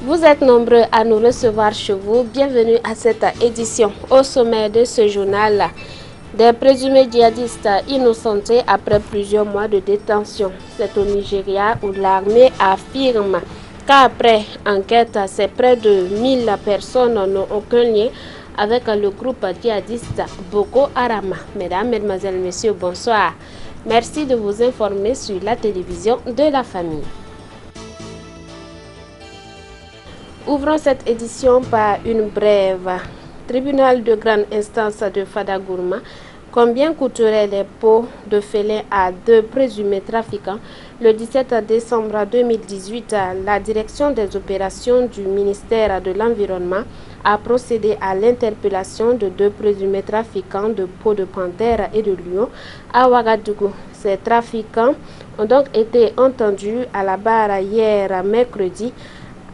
Vous êtes nombreux à nous recevoir chez vous. Bienvenue à cette édition. Au sommet de ce journal, des présumés djihadistes innocentés après plusieurs mois de détention. C'est au Nigeria où l'armée affirme qu'après enquête, c'est près de 1000 personnes n'ont aucun lien avec le groupe djihadiste Boko Haram. Mesdames, Mesdemoiselles, Messieurs, bonsoir. Merci de vous informer sur la télévision de la famille. Ouvrons cette édition par une brève. Tribunal de grande instance de Fadagourma. Combien coûteraient les pots de félin à 2 présumés trafiquants? Le 17 décembre 2018, la direction des opérations du ministère de l'Environnement a procédé à l'interpellation de 2 présumés trafiquants de peaux de panthère et de lion à Ouagadougou. Ces trafiquants ont donc été entendus à la barre hier mercredi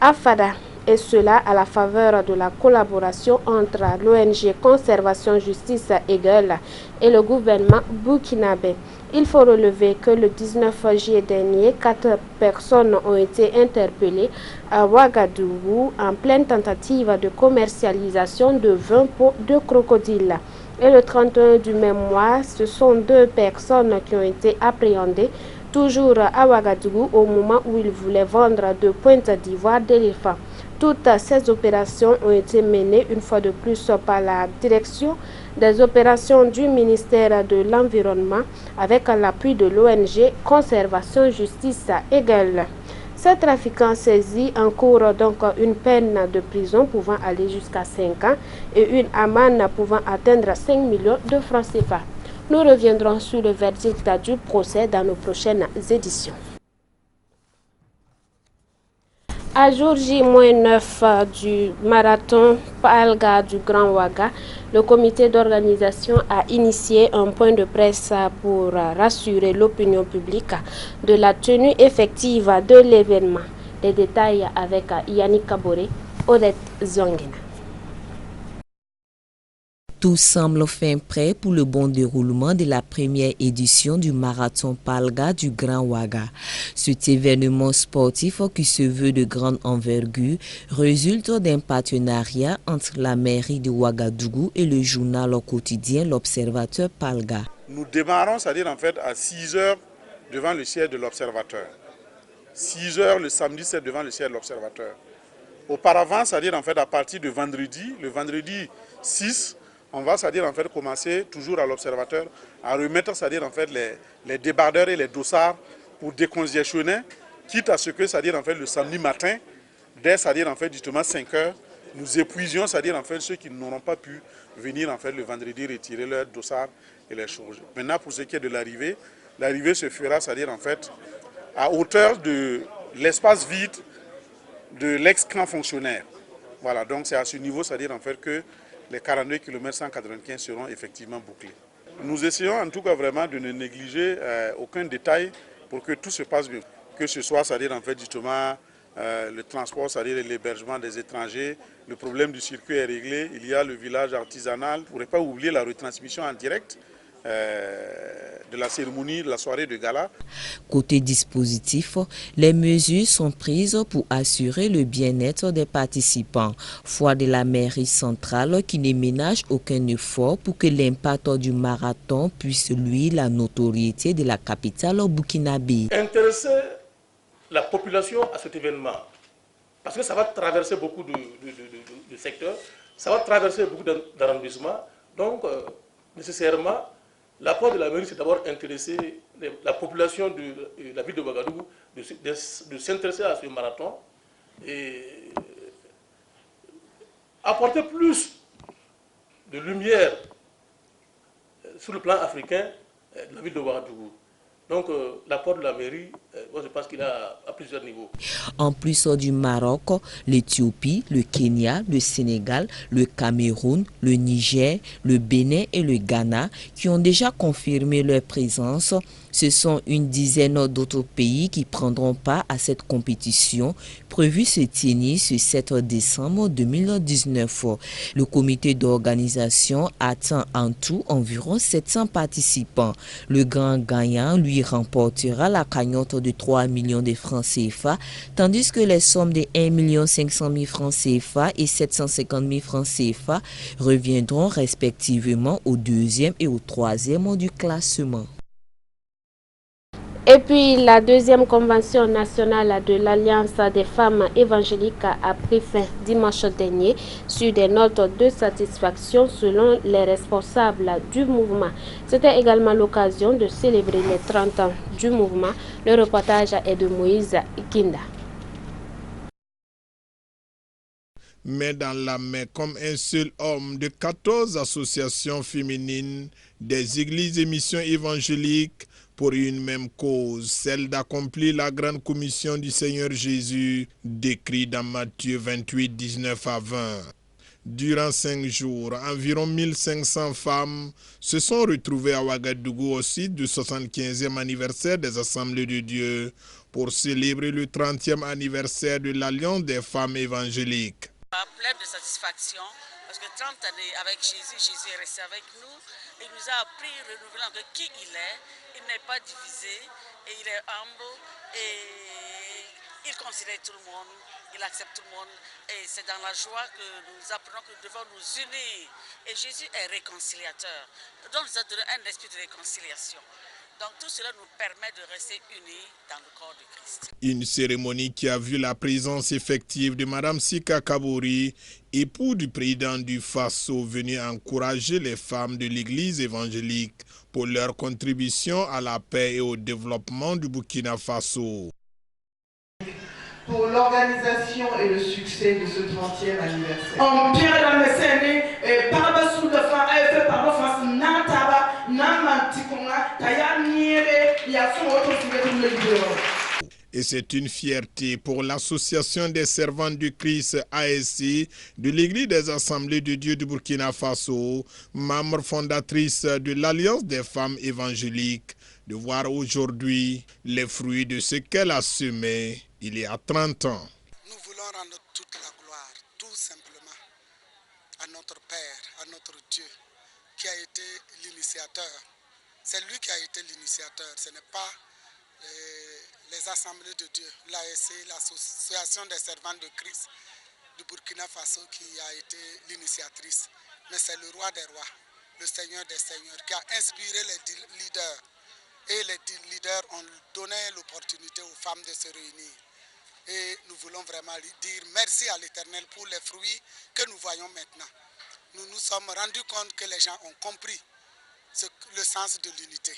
à Fada. Et cela à la faveur de la collaboration entre l'ONG Conservation Justice Eagle et le gouvernement burkinabé. Il faut relever que le 19 juillet dernier, 4 personnes ont été interpellées à Ouagadougou en pleine tentative de commercialisation de 20 peaux de crocodile. Et le 31 du même mois, ce sont 2 personnes qui ont été appréhendées toujours à Ouagadougou au moment où ils voulaient vendre 2 pointes d'ivoire d'éléphant. Toutes ces opérations ont été menées une fois de plus par la direction des opérations du ministère de l'Environnement avec l'appui de l'ONG Conservation Justice Eagle. Ces trafiquants saisis encourent donc une peine de prison pouvant aller jusqu'à 5 ans et une amende pouvant atteindre 5 millions de francs CFA. Nous reviendrons sur le verdict du procès dans nos prochaines éditions. À jour J-9 du marathon Palga du Grand Ouaga, le comité d'organisation a initié un point de presse pour rassurer l'opinion publique de la tenue effective de l'événement. Les détails avec Yannick Kaboré, Odette Zongina. Tout semble fin prêt pour le bon déroulement de la première édition du marathon Palga du Grand Ouaga. Cet événement sportif qui se veut de grande envergure résulte d'un partenariat entre la mairie de Ouagadougou et le journal quotidien L'Observateur Palga. Nous démarrons, c'est-à-dire en fait à 6 h devant le siège de l'Observateur. 6 h le samedi, c'est devant le siège de l'Observateur. Auparavant, c'est-à-dire en fait à partir de vendredi, le vendredi 6, on va, c'est-à-dire en fait, commencer toujours à l'Observateur à remettre, c'est-à-dire en fait, les débardeurs et les dossards pour décongestionner, quitte à ce que, c'est-à-dire en fait, le samedi matin, dès, c'est-à-dire en fait, justement 5 h, nous épuisions, c'est-à-dire en fait, ceux qui n'auront pas pu venir en fait le vendredi retirer leurs dossards et les choses. Maintenant, pour ce qui est de l'arrivée, l'arrivée se fera, c'est-à-dire en fait, à hauteur de l'espace vide de l'ex-camp fonctionnaire. Voilà, donc c'est à ce niveau, c'est-à-dire en fait que les 42 km 195 seront effectivement bouclés. Nous essayons en tout cas vraiment de ne négliger aucun détail pour que tout se passe bien. Que ce soit, c'est-à-dire en fait justement le transport, c'est-à-dire l'hébergement des étrangers, le problème du circuit est réglé, il y a le village artisanal. Il ne faudrait pas oublier la retransmission en direct de la cérémonie, de la soirée de gala. Côté dispositif, les mesures sont prises pour assurer le bien-être des participants. Foi de la mairie centrale qui ne ménage aucun effort pour que l'impact du marathon puisse nuire la notoriété de la capitale burkinabé. Intéresser la population à cet événement, parce que ça va traverser beaucoup de secteurs, ça va traverser beaucoup d'arrondissements, donc nécessairement, l'apport de la mairie, c'est d'abord intéresser la population de la ville de Ouagadougou de s'intéresser à ce marathon et apporter plus de lumière sur le plan africain de la ville de Ouagadougou. Donc l'apport de la mairie, moi je pense qu'il a à plusieurs niveaux. En plus du Maroc, l'Éthiopie, le Kenya, le Sénégal, le Cameroun, le Niger, le Bénin et le Ghana qui ont déjà confirmé leur présence. Ce sont une dizaine d'autres pays qui prendront part à cette compétition prévue se tenir ce 7 décembre 2019. Le comité d'organisation attend en tout environ 700 participants. Le grand gagnant, lui, lui remportera la cagnotte de 3 millions de francs CFA, tandis que les sommes de 1 500 000 francs CFA et 750 000 francs CFA reviendront respectivement au deuxième et au troisième du classement. Et puis, la deuxième convention nationale de l'Alliance des femmes évangéliques a pris fin dimanche dernier sur des notes de satisfaction selon les responsables du mouvement. C'était également l'occasion de célébrer les 30 ans du mouvement. Le reportage est de Moïse Kinda. Mais dans la main comme un seul homme de 14 associations féminines, des églises et missions évangéliques pour une même cause, celle d'accomplir la grande commission du Seigneur Jésus, décrit dans Matthieu 28, 19 à 20. Durant 5 jours, environ 1500 femmes se sont retrouvées à Ouagadougou au site du 75e anniversaire des Assemblées de Dieu pour célébrer le 30e anniversaire de l'Alliance des femmes évangéliques. Plein de satisfaction parce que 30 années avec Jésus, Jésus est resté avec nous. Il nous a appris, renouvelant de qui il est. Il n'est pas divisé et il est humble et il considère tout le monde, il accepte tout le monde. Et c'est dans la joie que nous apprenons que nous devons nous unir. Et Jésus est réconciliateur. Donc nous a donné un esprit de réconciliation. Donc tout cela nous permet de rester unis dans le corps de Christ. Une cérémonie qui a vu la présence effective de Mme Sika Kabouri, époux du président du Faso, venu encourager les femmes de l'église évangélique pour leur contribution à la paix et au développement du Burkina Faso. Pour l'organisation et le succès de ce 30e anniversaire. Et c'est une fierté pour l'Association des servantes du Christ ASC de l'Église des Assemblées de Dieu du Burkina Faso, membre fondatrice de l'Alliance des femmes évangéliques, de voir aujourd'hui les fruits de ce qu'elle a semé il y a 30 ans. Nous voulons rendre toute la gloire, tout simplement, à notre Père, à notre Dieu, qui a été l'initiateur. C'est lui qui a été l'initiateur, ce n'est pas les assemblées de Dieu, l'ASC, l'association des servantes de Christ du Burkina Faso qui a été l'initiatrice. Mais c'est le roi des rois, le Seigneur des seigneurs qui a inspiré les leaders. Et les leaders ont donné l'opportunité aux femmes de se réunir. Et nous voulons vraiment dire merci à l'Éternel pour les fruits que nous voyons maintenant. Nous nous sommes rendus compte que les gens ont compris le sens de l'unité.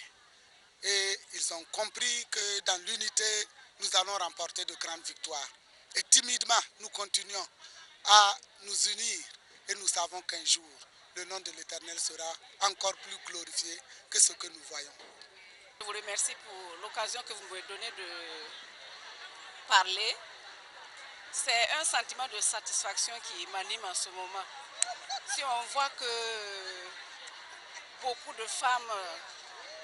Et ils ont compris que dans l'unité, nous allons remporter de grandes victoires. Et timidement, nous continuons à nous unir. Et nous savons qu'un jour, le nom de l'Éternel sera encore plus glorifié que ce que nous voyons. Je vous remercie pour l'occasion que vous m'avez donnée de parler. C'est un sentiment de satisfaction qui m'anime en ce moment. Si on voit que beaucoup de femmes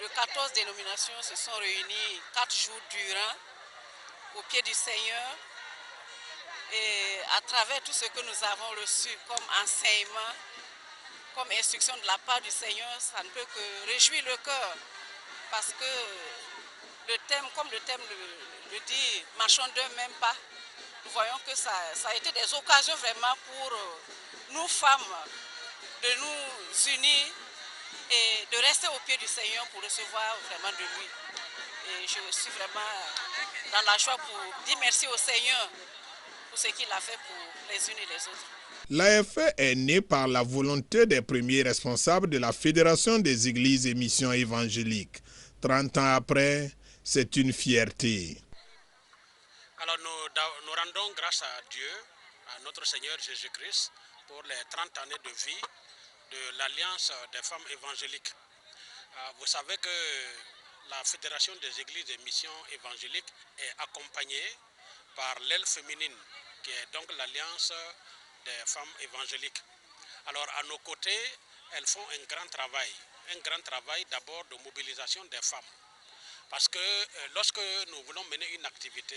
de 14 dénominations se sont réunies 4 jours durant au pied du Seigneur et à travers tout ce que nous avons reçu comme enseignement, comme instruction de la part du Seigneur, ça ne peut que réjouir le cœur. Parce que le thème, comme le thème le dit, marchons d'un même pas, nous voyons que ça a été des occasions vraiment pour nous femmes de nous unir et de rester au pied du Seigneur pour recevoir vraiment de lui. Et je suis vraiment dans la joie pour dire merci au Seigneur pour ce qu'il a fait pour les unes et les autres. L'AFE est née par la volonté des premiers responsables de la Fédération des Églises et Missions évangéliques. 30 ans après, c'est une fierté. Alors nous rendons grâce à Dieu, à notre Seigneur Jésus-Christ, pour les 30 années de vie de l'Alliance des femmes évangéliques. Vous savez que la Fédération des Églises et Missions évangéliques est accompagnée par l'aile féminine, qui est donc l'Alliance des femmes évangéliques. Alors à nos côtés, elles font un grand travail d'abord de mobilisation des femmes. Parce que lorsque nous voulons mener une activité,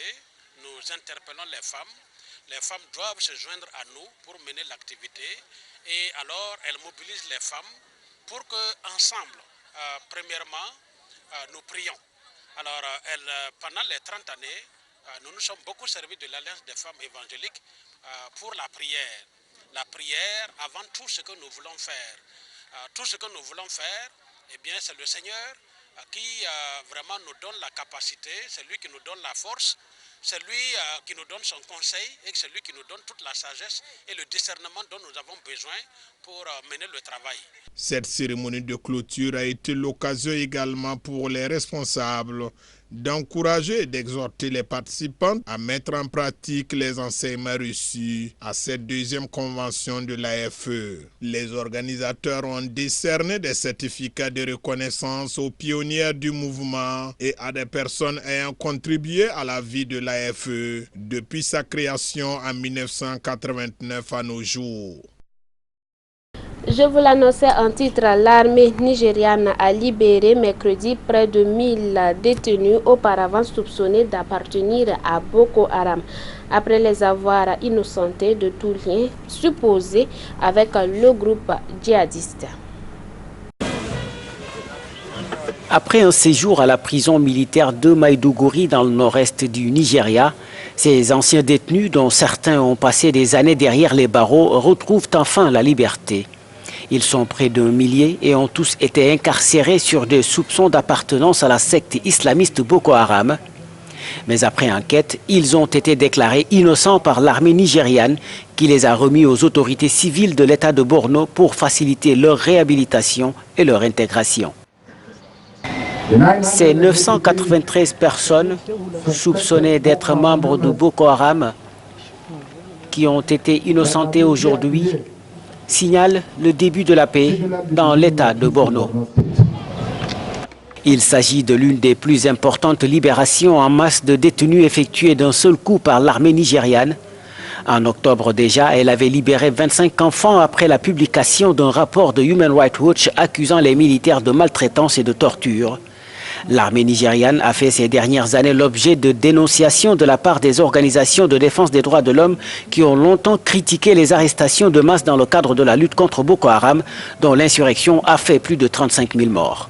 nous interpellons les femmes doivent se joindre à nous pour mener l'activité et alors elles mobilisent les femmes pour que ensemble, premièrement, nous prions. Alors, pendant les 30 années, nous nous sommes beaucoup servis de l'Alliance des femmes évangéliques pour la prière. La prière avant tout ce que nous voulons faire. Tout ce que nous voulons faire, eh bien, c'est le Seigneur qui vraiment nous donne la capacité, c'est lui qui nous donne la force, c'est lui qui nous donne son conseil et c'est lui qui nous donne toute la sagesse et le discernement dont nous avons besoin pour mener le travail. Cette cérémonie de clôture a été l'occasion également pour les responsables d'encourager et d'exhorter les participants à mettre en pratique les enseignements reçus à cette deuxième convention de l'AFE. Les organisateurs ont décerné des certificats de reconnaissance aux pionniers du mouvement et à des personnes ayant contribué à la vie de l'AFE depuis sa création en 1989 à nos jours. Je vous l'annonçais en titre, l'armée nigériane a libéré mercredi près de 1000 détenus auparavant soupçonnés d'appartenir à Boko Haram, après les avoir innocentés de tout lien supposé avec le groupe djihadiste. Après un séjour à la prison militaire de Maïdougouri dans le nord-est du Nigeria, ces anciens détenus, dont certains ont passé des années derrière les barreaux, retrouvent enfin la liberté. Ils sont près d'1 millier et ont tous été incarcérés sur des soupçons d'appartenance à la secte islamiste Boko Haram. Mais après enquête, ils ont été déclarés innocents par l'armée nigériane qui les a remis aux autorités civiles de l'État de Borno pour faciliter leur réhabilitation et leur intégration. Ces 993 personnes soupçonnées d'être membres de Boko Haram qui ont été innocentées aujourd'hui signale le début de la paix dans l'État de Borno. Il s'agit de l'une des plus importantes libérations en masse de détenus effectuées d'un seul coup par l'armée nigériane. En octobre déjà, elle avait libéré 25 enfants après la publication d'un rapport de Human Rights Watch accusant les militaires de maltraitance et de torture. L'armée nigériane a fait ces dernières années l'objet de dénonciations de la part des organisations de défense des droits de l'homme qui ont longtemps critiqué les arrestations de masse dans le cadre de la lutte contre Boko Haram, dont l'insurrection a fait plus de 35 000 morts.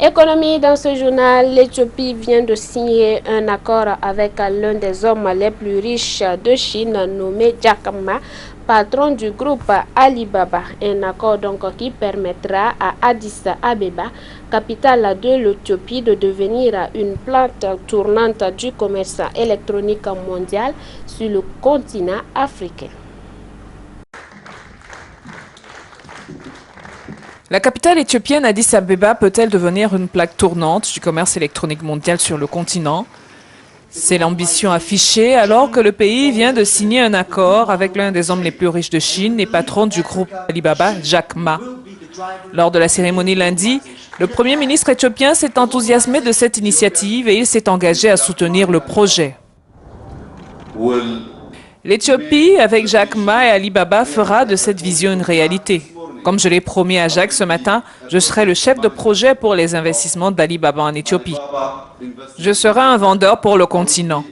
Économie, dans ce journal, l'Éthiopie vient de signer un accord avec l'un des hommes les plus riches de Chine, nommé Jack Ma, patron du groupe Alibaba. Un accord donc qui permettra à Addis Abeba, capitale de l'Éthiopie, de devenir une plate tournante du commerce électronique mondial sur le continent africain. La capitale éthiopienne Addis Abeba peut-elle devenir une plaque tournante du commerce électronique mondial sur le continent? C'est l'ambition affichée alors que le pays vient de signer un accord avec l'un des hommes les plus riches de Chine et patron du groupe Alibaba, Jack Ma. Lors de la cérémonie lundi, le Premier ministre éthiopien s'est enthousiasmé de cette initiative et il s'est engagé à soutenir le projet. L'Éthiopie, avec Jack Ma et Alibaba, fera de cette vision une réalité. Comme je l'ai promis à Jacques ce matin, je serai le chef de projet pour les investissements d'Alibaba en Éthiopie. Je serai un vendeur pour le continent.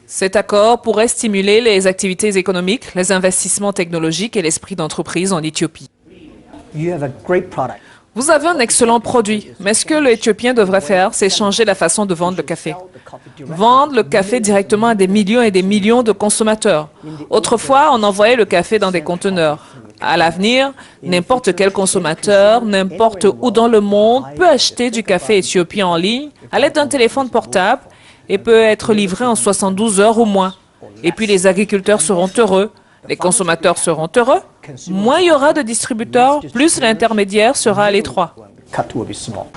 Cet accord pourrait stimuler les activités économiques, les investissements technologiques et l'esprit d'entreprise en Éthiopie. Vous avez un excellent produit, mais ce que l'Éthiopien devrait faire, c'est changer la façon de vendre le café. Vendre le café directement à des millions et des millions de consommateurs. Autrefois, on envoyait le café dans des conteneurs. À l'avenir, n'importe quel consommateur, n'importe où dans le monde, peut acheter du café éthiopien en ligne à l'aide d'un téléphone portable et peut être livré en 72 heures ou moins. Et puis les agriculteurs seront heureux, les consommateurs seront heureux, moins il y aura de distributeurs, plus l'intermédiaire sera à l'étroit.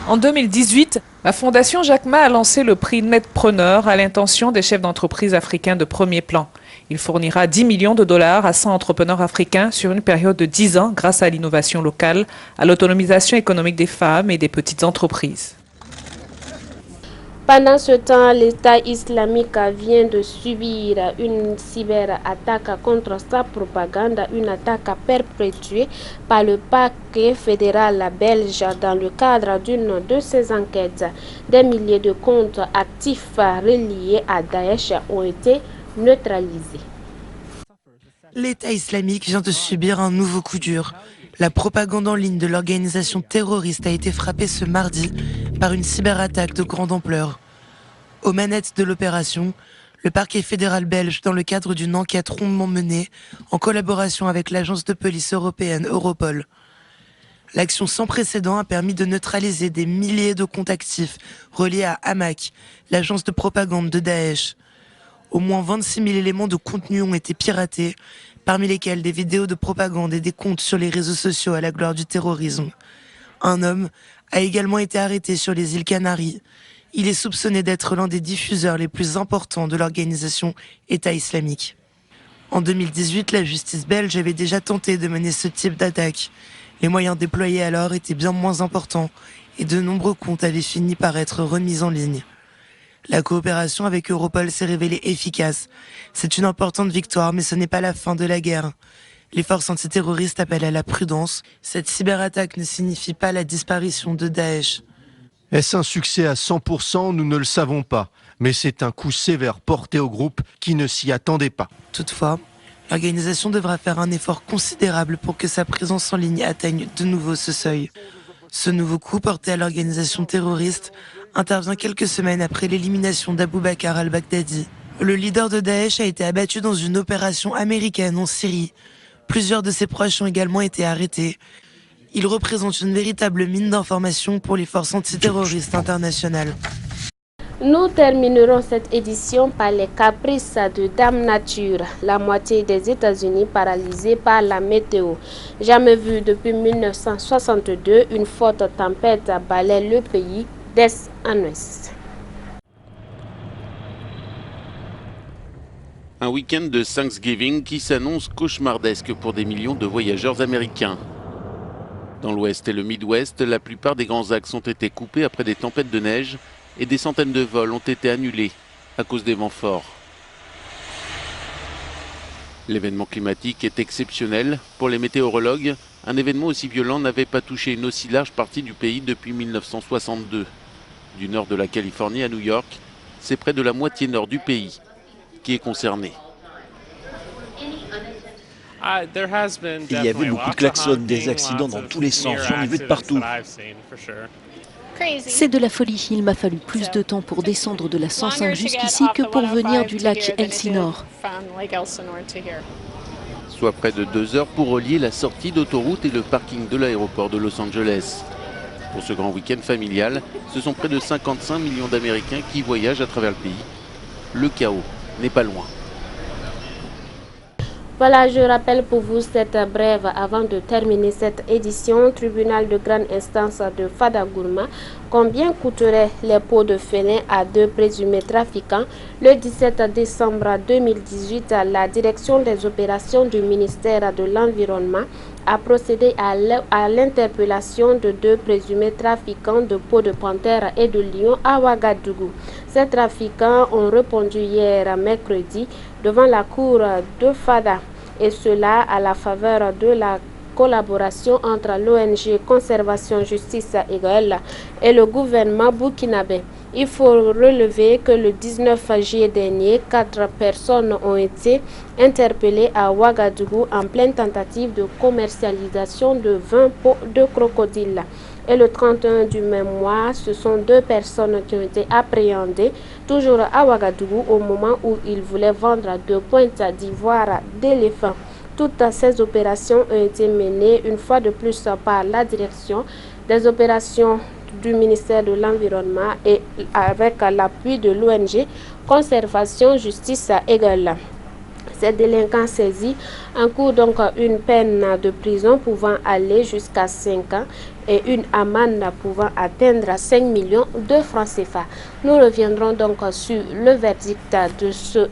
En 2018, la Fondation Jack Ma a lancé le prix Netpreneur à l'intention des chefs d'entreprise africains de premier plan. Il fournira 10 millions de dollars à 100 entrepreneurs africains sur une période de 10 ans grâce à l'innovation locale, à l'autonomisation économique des femmes et des petites entreprises. Pendant ce temps, l'État islamique vient de subir une cyberattaque contre sa propagande, une attaque perpétuée par le parquet fédéral belge dans le cadre d'une de ses enquêtes. Des milliers de comptes actifs reliés à Daesh ont été neutralisés. L'État islamique vient de subir un nouveau coup dur. La propagande en ligne de l'organisation terroriste a été frappée ce mardi par une cyberattaque de grande ampleur. Aux manettes de l'opération, le parquet fédéral belge, dans le cadre d'une enquête rondement menée en collaboration avec l'agence de police européenne Europol. L'action sans précédent a permis de neutraliser des milliers de comptes actifs reliés à Hamak, l'agence de propagande de Daesh. Au moins 26 000 éléments de contenu ont été piratés, parmi lesquels des vidéos de propagande et des comptes sur les réseaux sociaux à la gloire du terrorisme. Un homme a également été arrêté sur les îles Canaries. Il est soupçonné d'être l'un des diffuseurs les plus importants de l'organisation État islamique. En 2018, la justice belge avait déjà tenté de mener ce type d'attaque. Les moyens déployés alors étaient bien moins importants et de nombreux comptes avaient fini par être remis en ligne. La coopération avec Europol s'est révélée efficace. C'est une importante victoire, mais ce n'est pas la fin de la guerre. Les forces antiterroristes appellent à la prudence. Cette cyberattaque ne signifie pas la disparition de Daesh. Est-ce un succès à 100%? Nous ne le savons pas. Mais c'est un coup sévère porté au groupe qui ne s'y attendait pas. Toutefois, l'organisation devra faire un effort considérable pour que sa présence en ligne atteigne de nouveau ce seuil. Ce nouveau coup porté à l'organisation terroriste intervient quelques semaines après l'élimination d'Abou Bakr al-Baghdadi. Le leader de Daesh a été abattu dans une opération américaine en Syrie. Plusieurs de ses proches ont également été arrêtés. Il représente une véritable mine d'informations pour les forces antiterroristes internationales. Nous terminerons cette édition par les caprices de Dame Nature, la moitié des États-Unis paralysée par la météo. Jamais vu depuis 1962, une forte tempête balaie le pays d'est en ouest. Un week-end de Thanksgiving qui s'annonce cauchemardesque pour des millions de voyageurs américains. Dans l'ouest et le Midwest, la plupart des grands axes ont été coupés après des tempêtes de neige et des centaines de vols ont été annulés à cause des vents forts. L'événement climatique est exceptionnel. Pour les météorologues, un événement aussi violent n'avait pas touché une aussi large partie du pays depuis 1962. Du nord de la Californie à New York, c'est près de la moitié nord du pays qui est concerné. Il y avait beaucoup de klaxons, des accidents dans tous les sens, j'en ai vu de partout. C'est de la folie. Il m'a fallu plus de temps pour descendre de la 105 jusqu'ici que pour venir du lac Elsinore. Soit près de 2 heures pour relier la sortie d'autoroute et le parking de l'aéroport de Los Angeles. Pour ce grand week-end familial, ce sont près de 55 millions d'Américains qui voyagent à travers le pays. Le chaos n'est pas loin. Voilà, je rappelle pour vous cette brève avant de terminer cette édition. Tribunal de grande instance de Fadagourma. Combien coûteraient les pots de félin à 2 présumés trafiquants? Le 17 décembre 2018, la direction des opérations du ministère de l'Environnement a procédé à l'interpellation de 2 présumés trafiquants de peaux de panthère et de lion à Ouagadougou. Ces trafiquants ont répondu hier mercredi devant la cour de Fada, et cela à la faveur de la collaboration entre l'ONG Conservation Justice Égale et le gouvernement burkinabé. Il faut relever que le 19 juillet dernier, 4 personnes ont été interpellées à Ouagadougou en pleine tentative de commercialisation de 20 peaux de crocodile. Et le 31 du même mois, ce sont 2 personnes qui ont été appréhendées, toujours à Ouagadougou, au moment où ils voulaient vendre 2 pointes d'ivoire d'éléphant. Toutes ces opérations ont été menées une fois de plus par la direction des opérations du ministère de l'Environnement et avec l'appui de l'ONG Conservation Justice Égale. Ces délinquants saisis encourent donc une peine de prison pouvant aller jusqu'à 5 ans et une amende pouvant atteindre 5 millions de francs CFA. Nous reviendrons donc sur le verdict de ce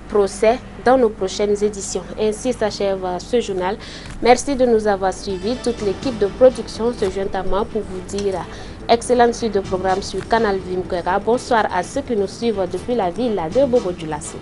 procès dans nos prochaines éditions. Ainsi s'achève ce journal. Merci de nous avoir suivis. Toute l'équipe de production se joint à moi pour vous dire excellente suite de programme sur Canal Vimkwera. Bonsoir à ceux qui nous suivent depuis la ville de Bobo-Dioulasso.